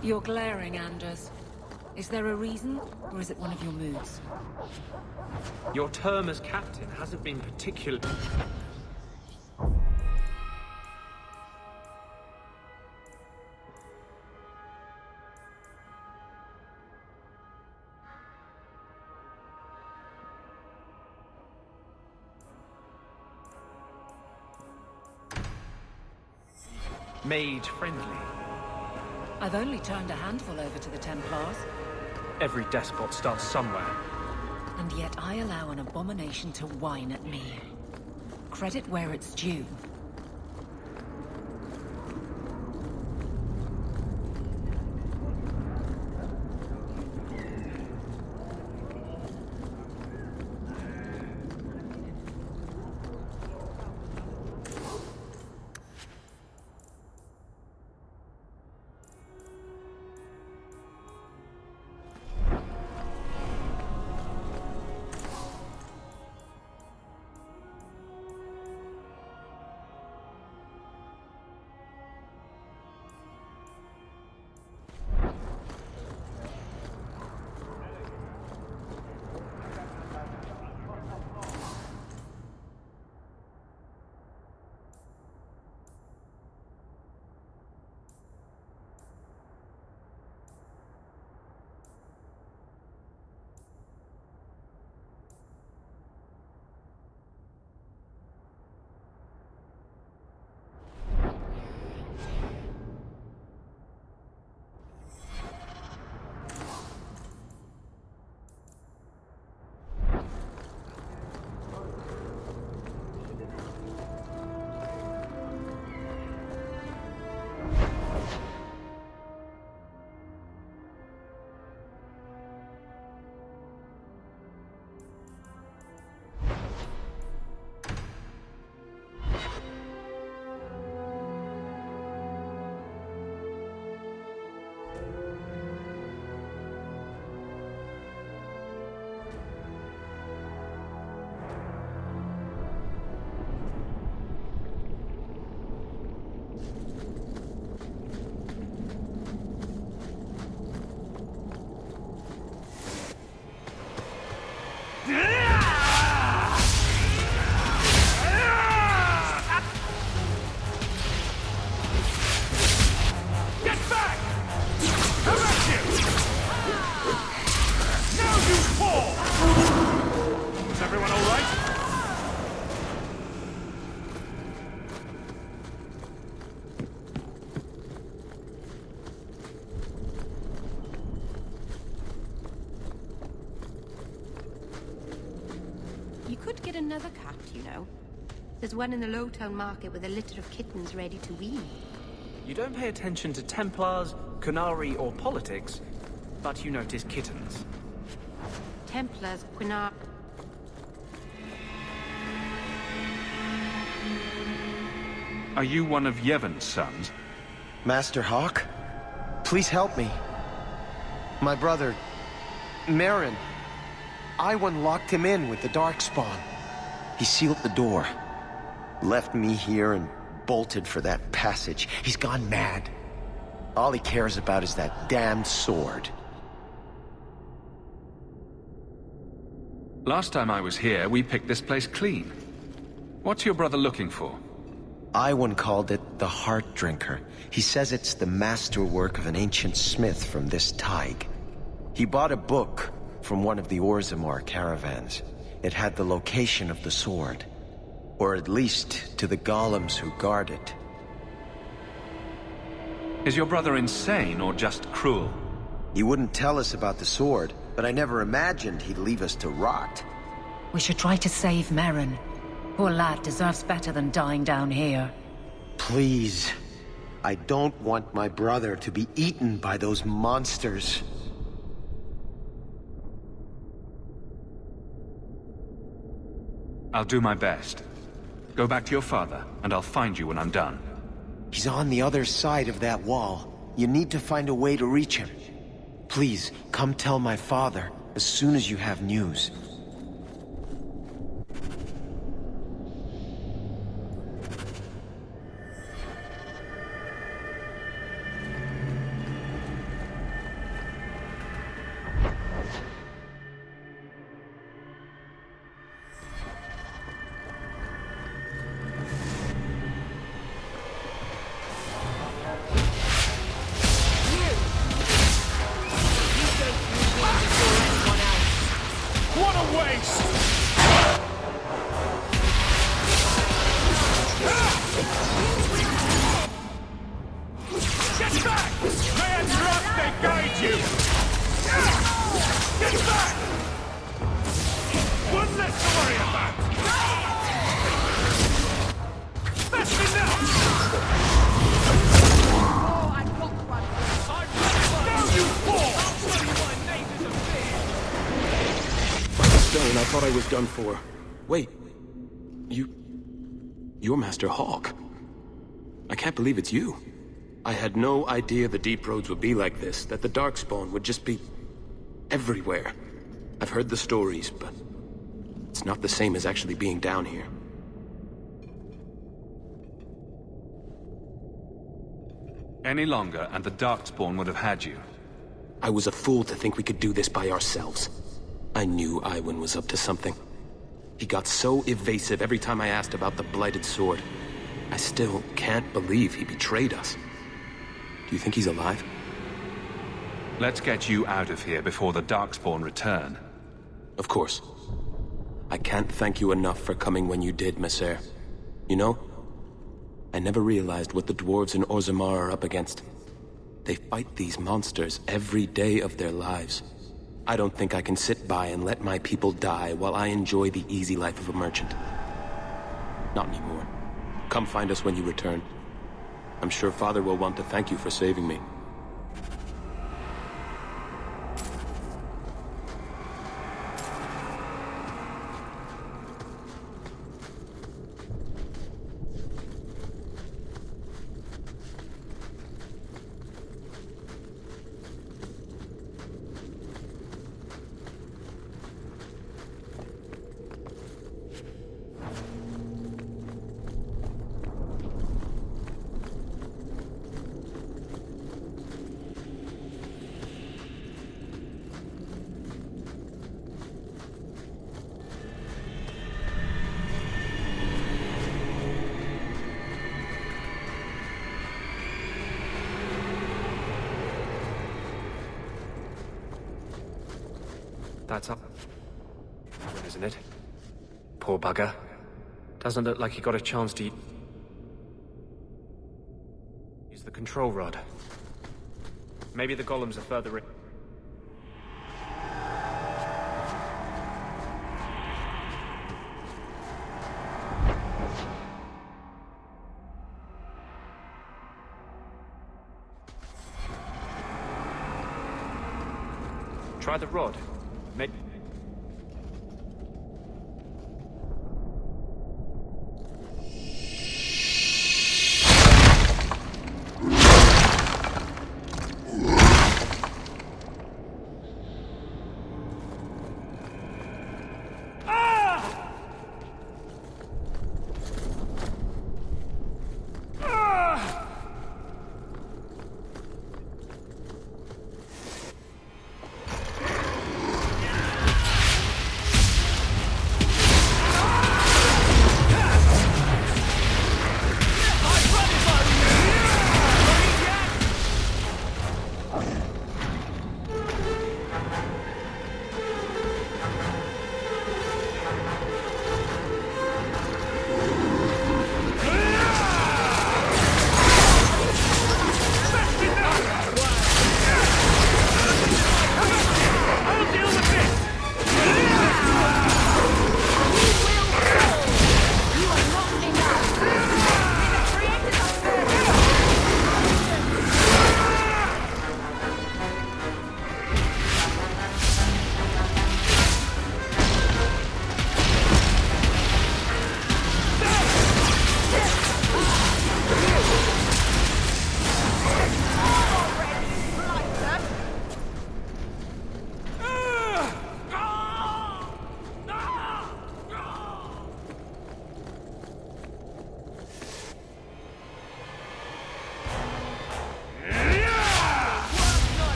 You're glaring, Anders. Is there a reason, or is it one of your moods? Your term as captain hasn't been particularly... made friendly. I've only turned a handful over to the Templars. Every despot starts somewhere. And yet I allow an abomination to whine at me. Credit where it's due. Another cat, you know. There's one in the Lowtown market with a litter of kittens ready to wean. You don't pay attention to Templars, Qunari, or politics, but you notice kittens. Templars, Quinnar... Are you one of Yevon's sons? Master Hawk? Please help me. My brother, Marin. Iwan locked him in with the Darkspawn. He sealed the door, left me here and bolted for that passage. He's gone mad. All he cares about is that damned sword. Last time I was here, we picked this place clean. What's your brother looking for? Iwan called it the Heart Drinker. He says it's the masterwork of an ancient smith from this Tig. He bought a book from one of the Orzammar caravans. It had the location of the sword, or at least to the golems who guard it. Is your brother insane or just cruel? He wouldn't tell us about the sword, but I never imagined he'd leave us to rot. We should try to save Marin. Poor lad deserves better than dying down here. Please. I don't want my brother to be eaten by those monsters. I'll do my best. Go back to your father, and I'll find you when I'm done. He's on the other side of that wall. You need to find a way to reach him. Please, come tell my father as soon as you have news. thought I was done for. Wait. You're Master Hawk. I can't believe it's you. I had no idea the deep roads would be like this, that the Darkspawn would just be everywhere. I've heard the stories, but it's not the same as actually being down here. Any longer, and the Darkspawn would have had you. I was a fool to think we could do this by ourselves. I knew Iwan was up to something. He got so evasive every time I asked about the Blighted Sword. I still can't believe he betrayed us. Do you think he's alive? Let's get you out of here before the Darkspawn return. Of course. I can't thank you enough for coming when you did, Messer. You know, I never realized what the dwarves in Orzammar are up against. They fight these monsters every day of their lives. I don't think I can sit by and let my people die while I enjoy the easy life of a merchant. Not anymore. Come find us when you return. I'm sure Father will want to thank you for saving me. That's up, isn't it? Poor bugger. Doesn't look like he got a chance to use the control rod. Maybe the golems are further in. Try the rod. Maybe.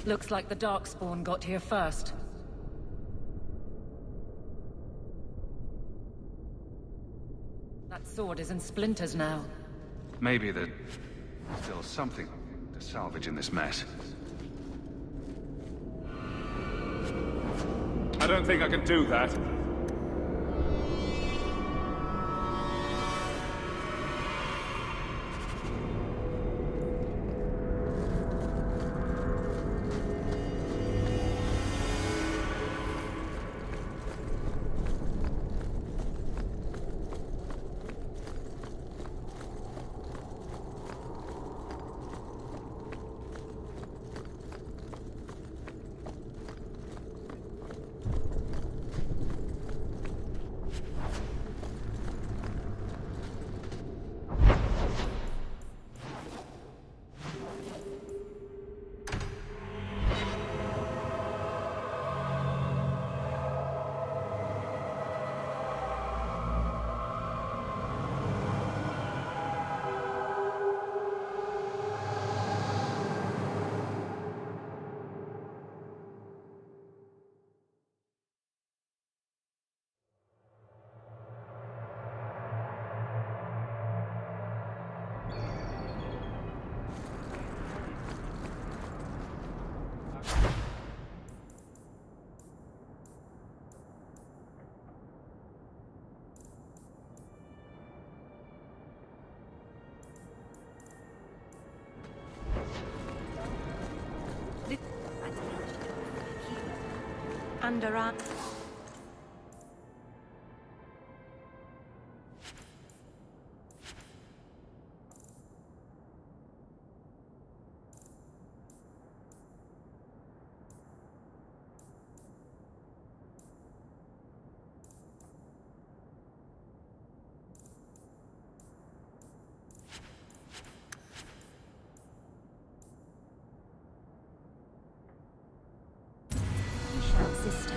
Looks like the Darkspawn got here first. That sword is in splinters now. Maybe there's still something to salvage in this mess. I don't think I can do that. And around. Sister.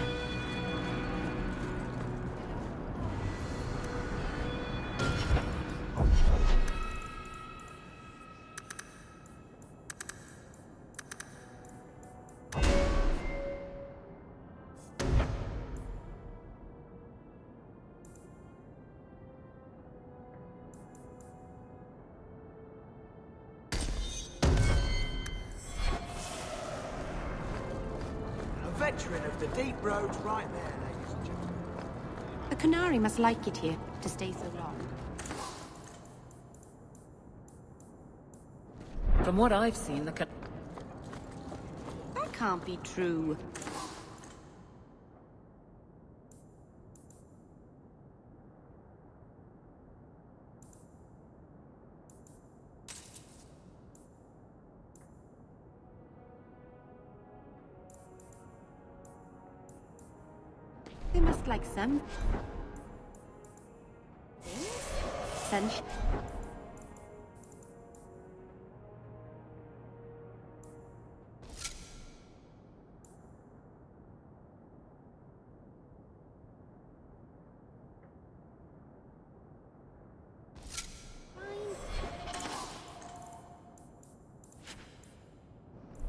Veteran of the deep roads right there, ladies and gentlemen. The Canary must like it here to stay so long. From what I've seen, That can't be true. They must like some. Sunshine.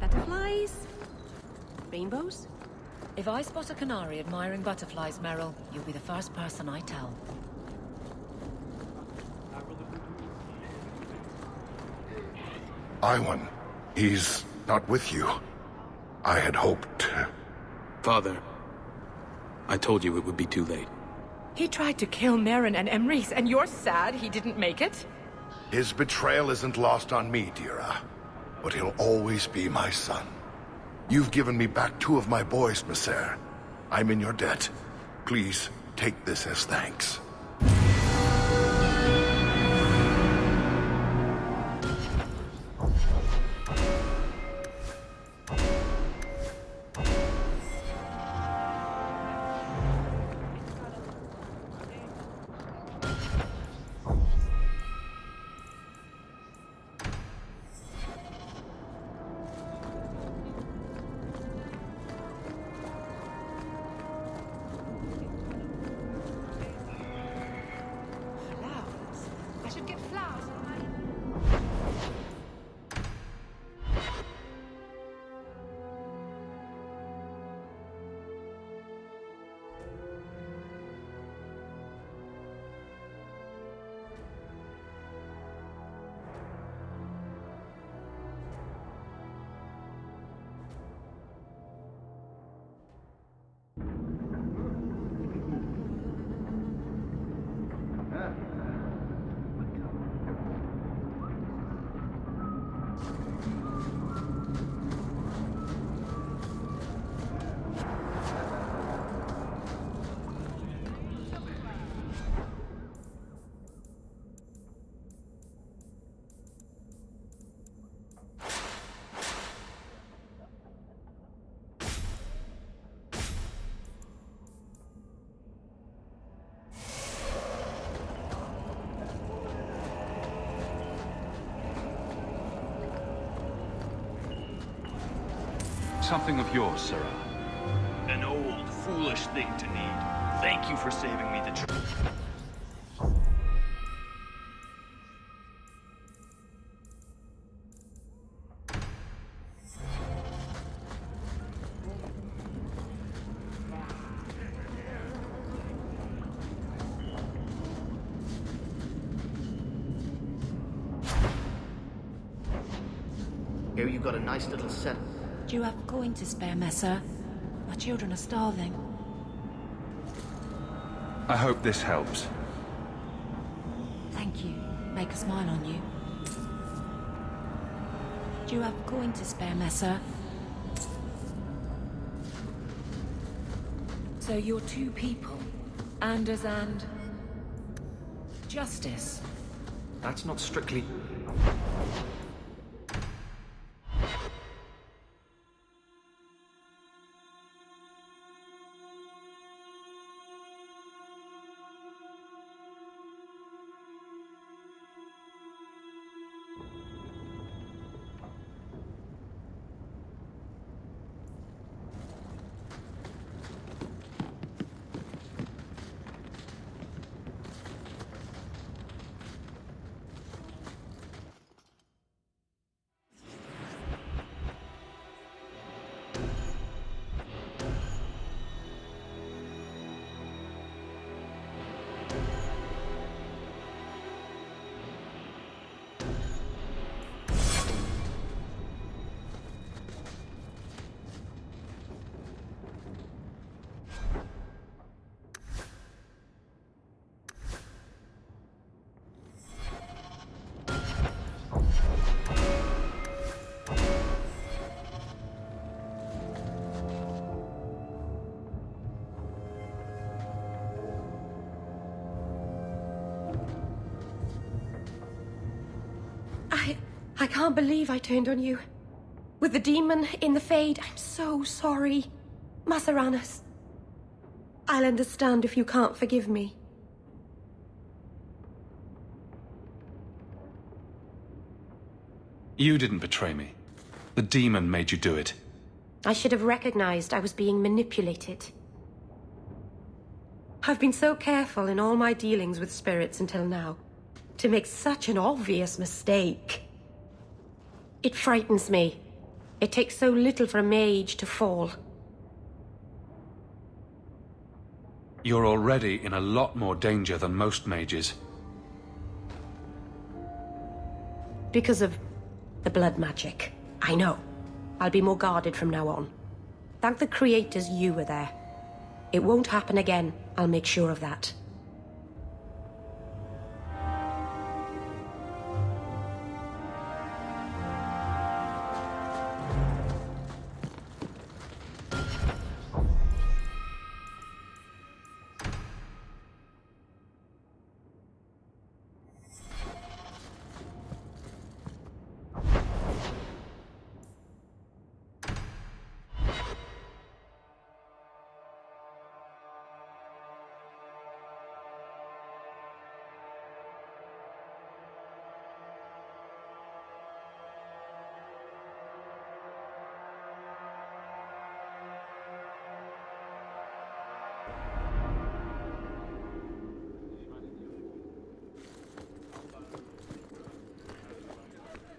Butterflies? Rainbows? if I spot a canary admiring butterflies, Meryl, you'll be the first person I tell. Iwan, he's not with you. I had hoped... Father, I told you it would be too late. He tried to kill Merrin and Emrys, and you're sad he didn't make it? His betrayal isn't lost on me, Dira. But he'll always be my son. You've given me back 2 of my boys, Messer. I'm in your debt. Please, take this as thanks. something of yours, Sarah. An old, foolish thing to need. Thank you for saving me the trip. Here you've got a nice little set. Do you have a coin to spare, Messer? My children are starving. I hope this helps. Thank you. Make a smile on you. Do you have a coin to spare, Messer? So you're two people. Anders and... Justice. That's not strictly... I can't believe I turned on you. With the demon in the Fade, I'm so sorry. Maseranas. I'll understand if you can't forgive me. You didn't betray me. The demon made you do it. I should have recognized I was being manipulated. I've been so careful in all my dealings with spirits until now. To make such an obvious mistake. It frightens me. It takes so little for a mage to fall. You're already in a lot more danger than most mages. Because of the blood magic. I know. I'll be more guarded from now on. Thank the creators you were there. It won't happen again. I'll make sure of that.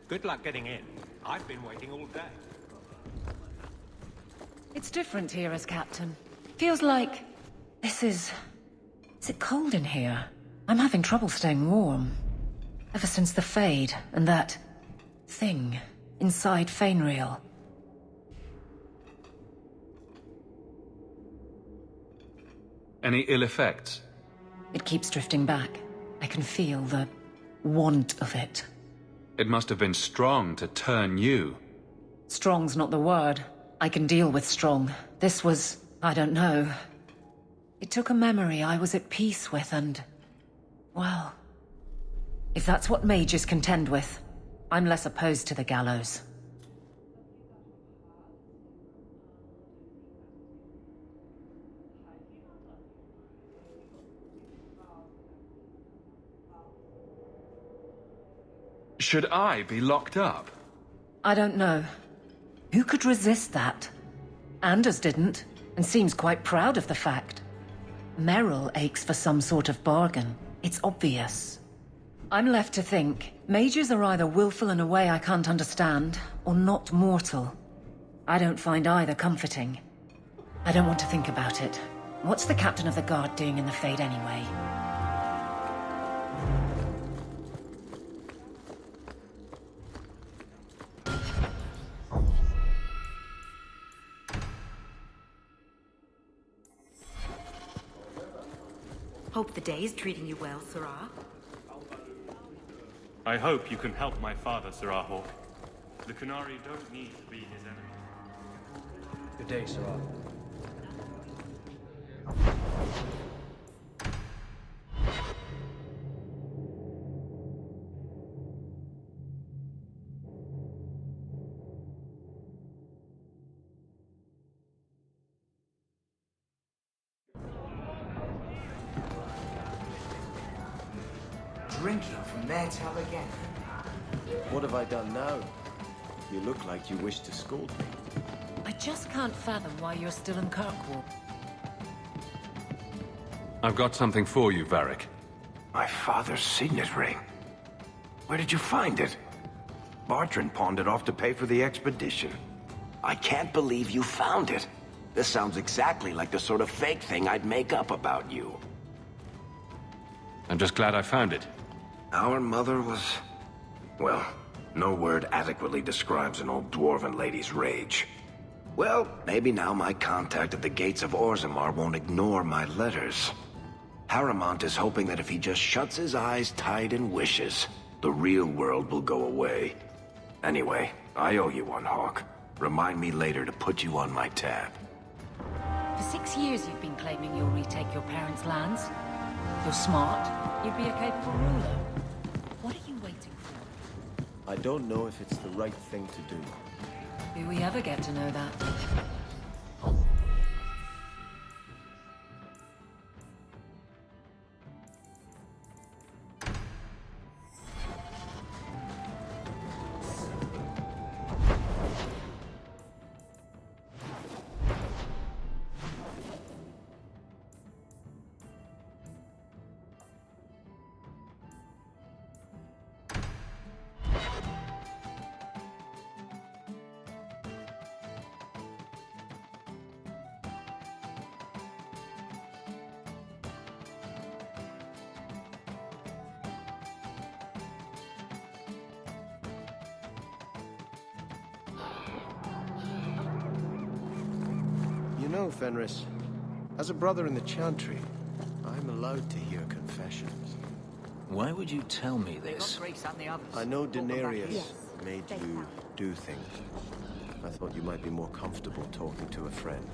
Good luck getting in. I've been waiting all day. It's different here as captain. Feels like... this is... Is it cold in here? I'm having trouble staying warm. Ever since the Fade and that... thing inside Fainreal. Any ill effects? It keeps drifting back. I can feel the want of it. It must have been strong to turn you. Strong's not the word. I can deal with strong. This was... I don't know. It took a memory I was at peace with and... well... if that's what mages contend with, I'm less opposed to the gallows. Should I be locked up? I don't know. Who could resist that? Anders didn't, and seems quite proud of the fact. Merrill aches for some sort of bargain. It's obvious. I'm left to think, mages are either willful in a way I can't understand, or not mortal. I don't find either comforting. I don't want to think about it. What's the captain of the guard doing in the Fade anyway? Hope the day is treating you well, Sirrah. I hope you can help my father, Sirrah Hawk. The Canary don't need to be his enemy. Good day, Sirrah. Drinking from their tub again. What have I done now? You look like you wish to scold me. I just can't fathom why you're still in Kirkwall. I've got something for you, Varric. My father's signet ring. Where did you find it? Bartrand pawned it off to pay for the expedition. I can't believe you found it. This sounds exactly like the sort of fake thing I'd make up about you. I'm just glad I found it. Our mother was... well, no word adequately describes an old dwarven lady's rage. Well, maybe now my contact at the gates of Orzammar won't ignore my letters. Harrimont is hoping that if he just shuts his eyes tight and wishes, the real world will go away. Anyway, I owe you one, Hawk. Remind me later to put you on my tab. For 6 years you've been claiming you'll retake your parents' lands. You're smart. You'd be a capable ruler. What are you waiting for? I don't know if it's the right thing to do. Do we ever get to know that? You know, Fenris, as a brother in the Chantry, I'm allowed to hear confessions. Why would you tell me this? I know Daenerys made you do things. I thought you might be more comfortable talking to a friend.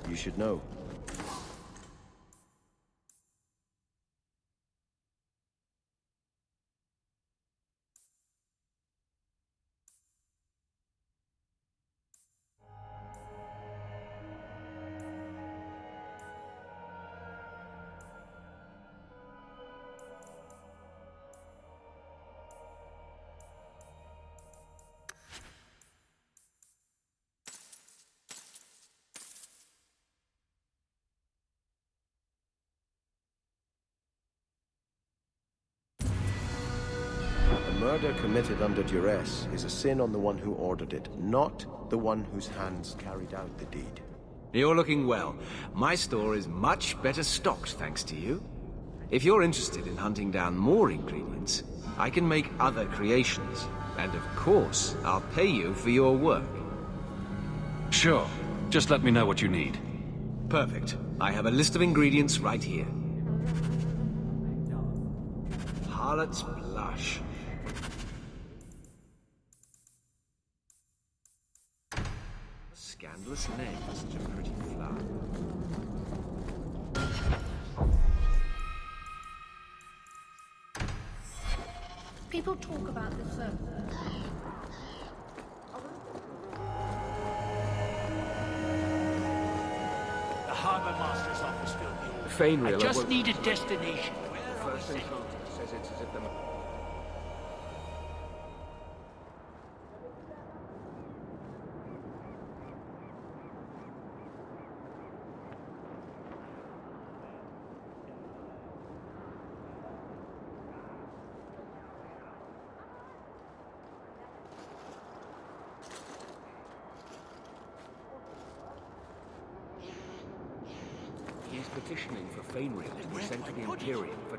You should know. Murder committed under duress is a sin on the one who ordered it, not the one whose hands carried out the deed. You're looking well. My store is much better stocked thanks to you. If you're interested in hunting down more ingredients, I can make other creations. And of course, I'll pay you for your work. Sure. Just let me know what you need. Perfect. I have a list of ingredients right here. Harlot's Blush. Scandalous name for such a pretty flower. People talk about this The Harbor Master's office filled me. Fainreal, I just need a destination. First encounter says it's as if the... petitioning for Fainring to be sent to the Imperium for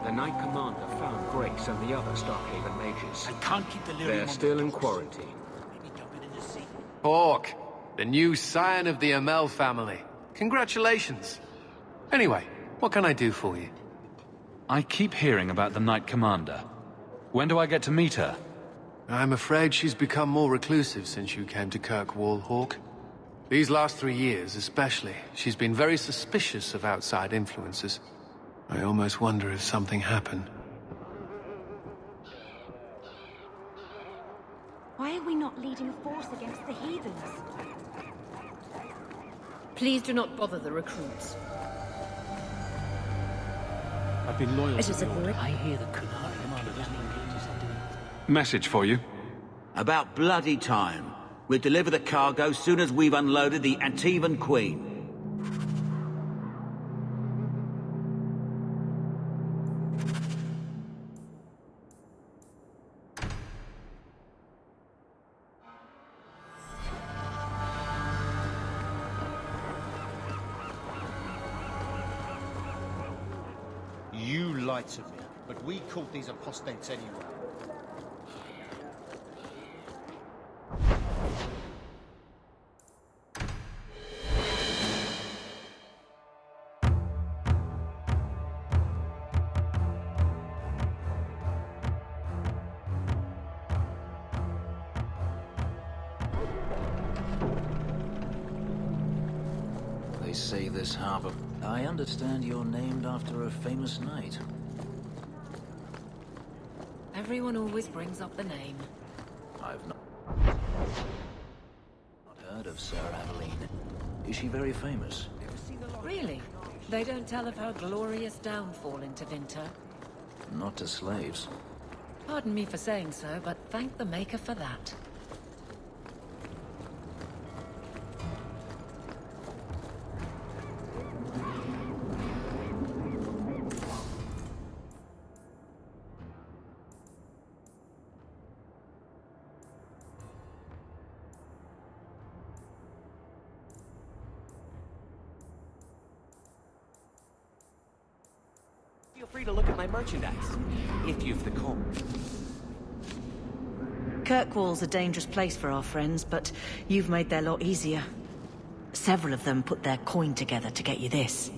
The Knight Commander found Grace and the other Starkhaven mages. I can't keep the They're still in quarantine. Houk, the new scion of the Amel family. Congratulations. Anyway, what can I do for you? I keep hearing about the Knight Commander. When do I get to meet her? I'm afraid she's become more reclusive since you came to Kirkwall, Houk. These last 3 years, especially, she's been very suspicious of outside influences. I almost wonder if something happened. Why are we not leading a force against the heathens? Please do not bother the recruits. I've been loyal It to is the a Order. great- I hear the Commander doesn't engage us after Message for you. About bloody time. We'll deliver the cargo soon as we've unloaded the Antivan Queen. You lied to me, but we caught these apostates anyway. They say this harbor... I understand you're named after a famous knight. Everyone always brings up the name. I've not heard of Sir Aveline. Is she very famous? Really? They don't tell of her glorious downfall into Winter? Not to slaves. Pardon me for saying so, but thank the Maker for that. Feel free to look at my merchandise, if you've the coin. Kirkwall's a dangerous place for our friends, but you've made their lot easier. Several of them put their coin together to get you this.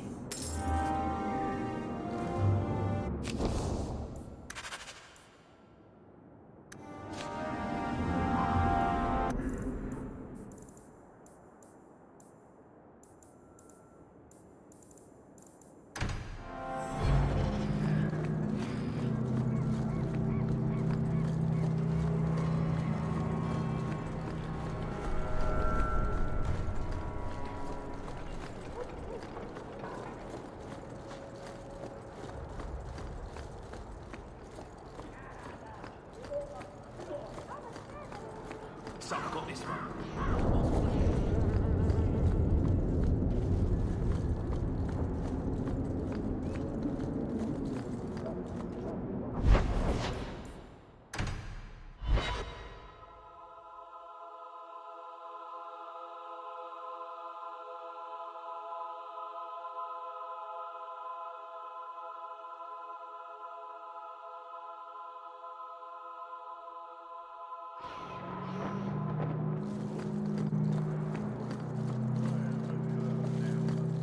So I've got this one.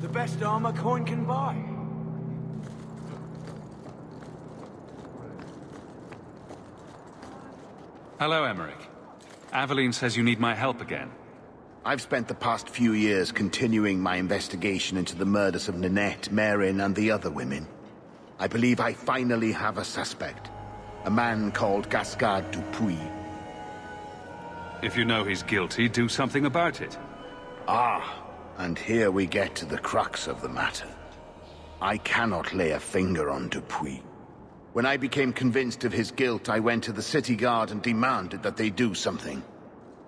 The best armor coin can buy. Hello, Emmerich. Aveline says you need my help again. I've spent the past few years continuing my investigation into the murders of Ninette, Marin, and the other women. I believe I finally have a suspect. A man called Gascard Dupuis. If you know he's guilty, do something about it. Ah, and here we get to the crux of the matter. I cannot lay a finger on Dupuis. When I became convinced of his guilt, I went to the city guard and demanded that they do something.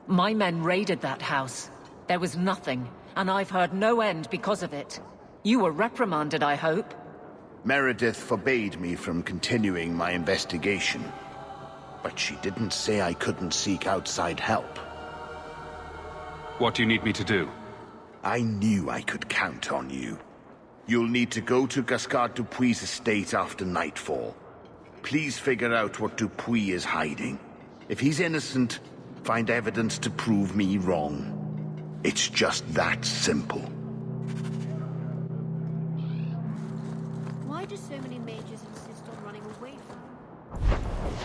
My men raided that house. There was nothing, and I've heard no end because of it. You were reprimanded, I hope? Meredith forbade me from continuing my investigation. But she didn't say I couldn't seek outside help. What do you need me to do? I knew I could count on you. You'll need to go to Gascard Dupuis' estate after nightfall. Please figure out what Dupuis is hiding. If he's innocent, find evidence to prove me wrong. It's just that simple. Why do so many mages insist on running away from them?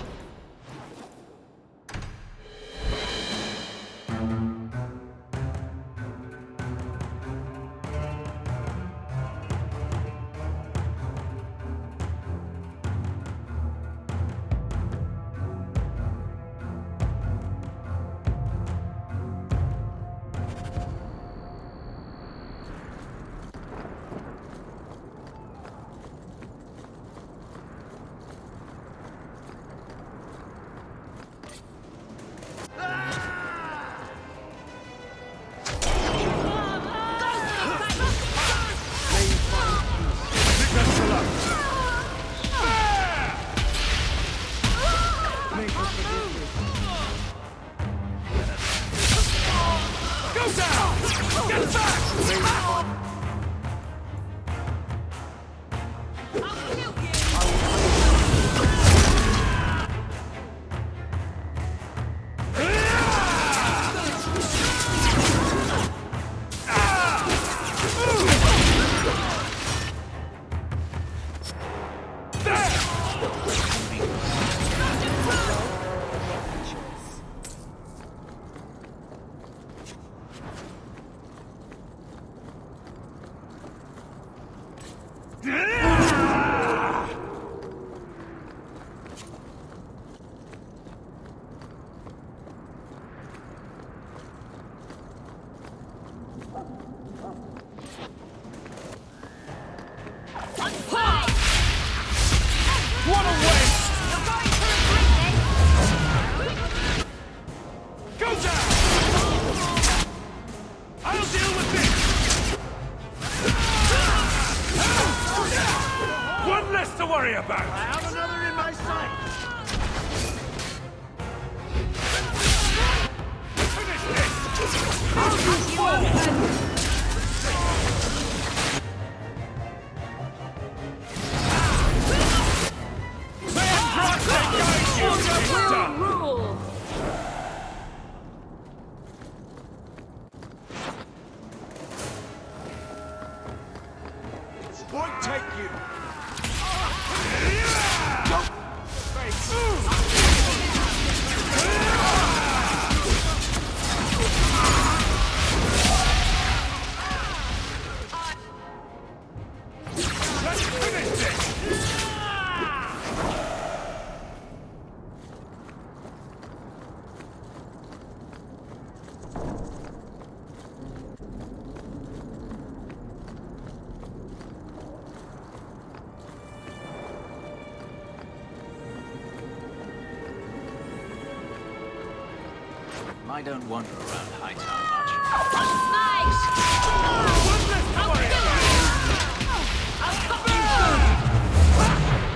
I don't wander around Hightown much.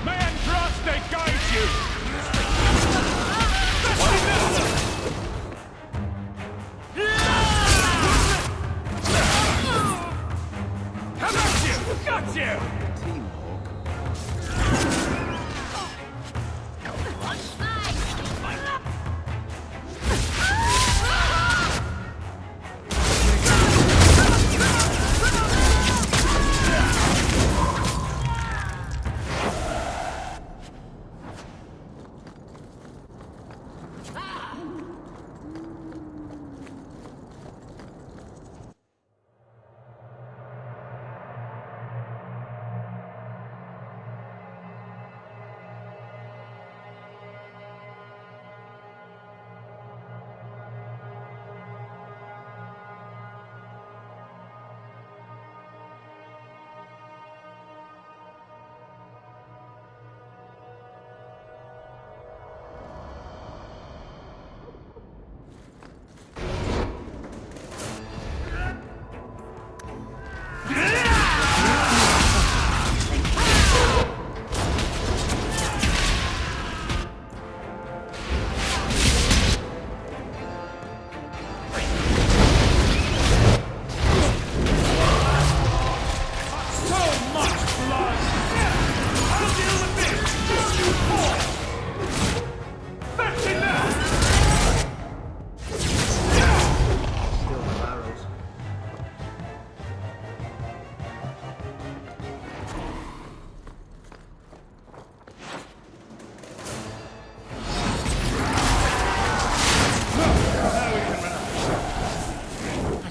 May Andraste guide you! How about you? Got you! Team Hawk.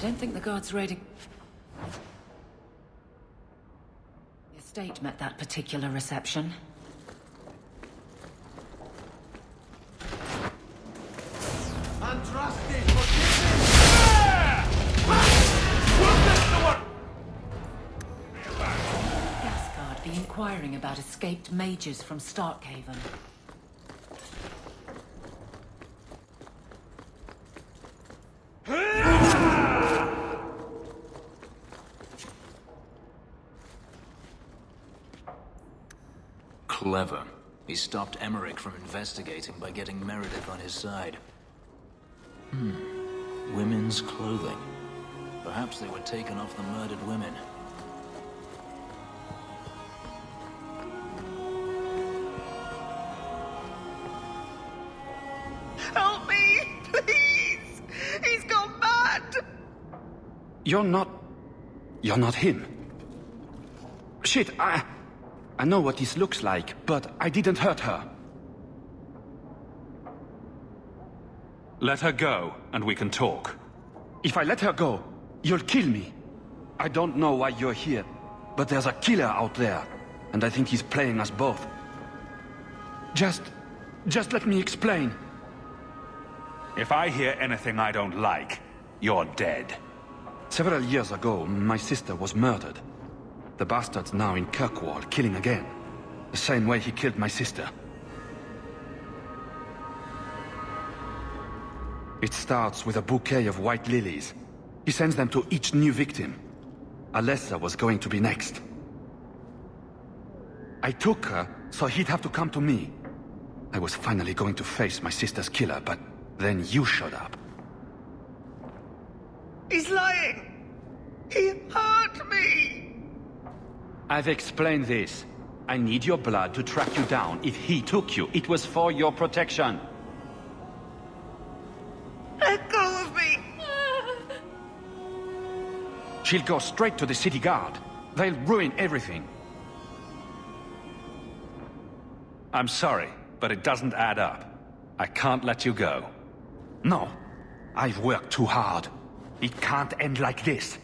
don't think the guards raiding... The estate met that particular reception. Untrusted, Gasguard be inquiring about escaped mages from Starkhaven. Clever. He stopped Emmerich from investigating by getting Meredith on his side. Women's clothing. Perhaps they were taken off the murdered women. Help me, please! He's gone mad! You're not him. Shit, I know what this looks like, but I didn't hurt her. Let her go, and we can talk. If I let her go, you'll kill me. I don't know why you're here, but there's a killer out there, and I think he's playing us both. Just let me explain. If I hear anything I don't like, you're dead. Several years ago, my sister was murdered. The bastard's now in Kirkvall, killing again. The same way he killed my sister. It starts with a bouquet of white lilies. He sends them to each new victim. Alessa was going to be next. I took her, so he'd have to come to me. I was finally going to face my sister's killer, but then you showed up. He's lying! He hurt me! I've explained this. I need your blood to track you down. If he took you, it was for your protection. Let go of me! She'll go straight to the city guard. They'll ruin everything. I'm sorry, but it doesn't add up. I can't let you go. No, I've worked too hard. It can't end like this.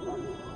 you.